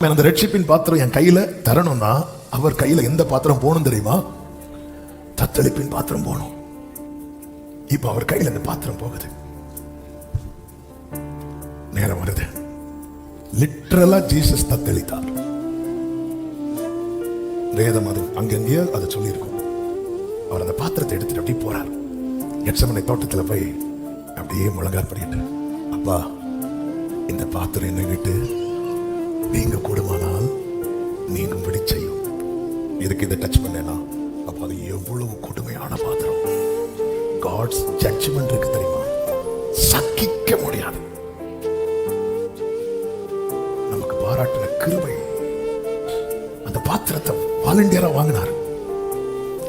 அந்த ரட்சிப்பின் பாத்திரம் என் கையில தரணும்னா அவர் கையில எந்த பாத்திரம் போகணும் தெரியுமா? தத்தளிப்பின் பாத்திரம் போகணும். இப்ப அவர் கையில இந்த பாத்திரம் போகுது. நேரம் வருது. லிட்டரலா ஜீசஸ் தத்தளித்தார். வேதம் அது அங்கங்கேயே அதை சொல்லியிருக்கும். அவர் அந்த பாத்திரத்தை எடுத்துட்டு அப்படியே போறார். கெத்செமனே தோட்டத்துல போய் அப்படியே முழங்கால் படிட்டு, அப்பா இந்த பாத்திரம் என்னை விட்டு நீங்க கூடுமானால் நீங்கும்படி செய்யும். இதுக்கு இதை டச் பண்ணேனா அப்ப அது எவ்வளவு கொடுமையான பாத்திரம். காட்ஸ் ஜட்ஜ்மென்ட் இருக்கு தெரியுமா? சகிக்க முடியாது. நமக்கு பாராட்டின கிருபை. அந்த பாத்திரத்தை வாலண்டியரா வாங்கினார்.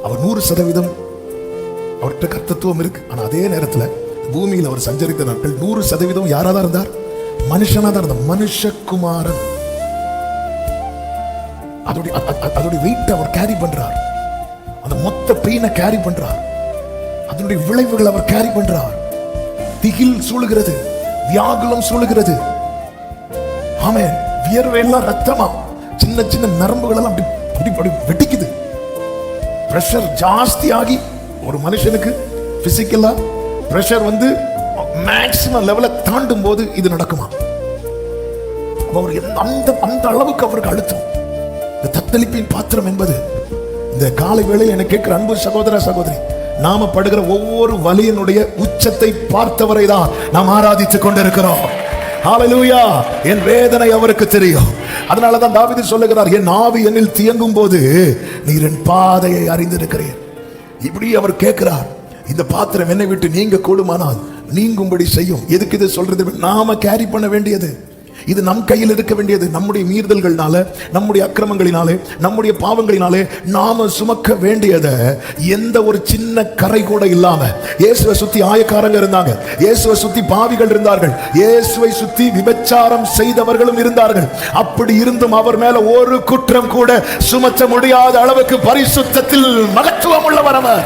அவர் 100% அவர்கிட்ட கர்த்தத்துவம் இருக்கு. ஆனா அதே நேரத்துல பூமியில் அவர் சஞ்சரித்த நாட்கள் 100% யாராதான் இருந்தார்? மனுஷனா தான் இருந்தார். மனுஷகுமாரன். அதோடைய வெயிட் அவர் கேரி பண்றார். அந்த மொத்த பெயினை கேரி பண்றார். அதனுடைய விளைவுகள் அவர் கேரி பண்றார். திகில் சூழுகிறது, வியாகுலம் சூழுகிறது. ஆமென். வியர்வை எல்லாம் ரத்தமா, சின்ன சின்ன நரம்புகள் எல்லாம் அப்படி வெட்டிக்குது. பிரஷர் ஜாஸ்தி ஆகி ஒரு மனுஷனுக்கு பிசிக்கலா பிரஷர் மேக்ஸிமம் லெவலை தாண்டும் போது இது நடக்குமா? அந்த அளவுக்கு அவருக்கு அழுத்தம். இந்த தத்தளிப்பின் பாத்திரம் என்பது இந்த காலை வேளையில் எனக்கு கேட்கிற அன்பு சகோதர சகோதரி, நாம படுகிற ஒவ்வொரு வலியினுடைய உச்சத்தை பார்த்தவரை தான் நாம் ஆராதித்துக் கொண்டிருக்கிறோம். ஹல்லேலூயா. என் வேதனை அவருக்கு தெரியும். அதனாலதான் தாவீது சொல்லுகிறார், என் ஆவி என்னில் தியங்கும் போது நீர் என் பாதையை அறிந்திருக்கிறீர். இப்படி அவர் கேட்கிறார். இந்த பாத்திரம் என்னை விட்டு நீங்க கூடுமானால் நீங்கும்படி செய்யும். எதுக்கு இது சொல்றது? நாம கேரி பண்ண வேண்டியது, இது நம் கையில் இருக்க வேண்டியது. நம்முடைய மீறுதல்கள்னால, நம்முடைய அக்கிரமங்களினாலே, நம்முடைய பாவங்களினாலே நாம சுமக்க வேண்டியதை எந்த ஒரு சின்ன கரை கூட இல்லாம, இயேசுவை சுத்தி ஆயக்காரங்க இருந்தாங்க, இயேசுவை சுத்தி பாவிகள் இருந்தார்கள், இயேசுவை சுத்தி விபச்சாரம் செய்தவர்களும் இருந்தார்கள். அப்படி இருந்தும் அவர் மேல ஒரு குற்றம் கூட சுமத்த முடியாத அளவுக்கு பரிசுத்தத்தில் மகத்துவம் உள்ளவர் அவர்.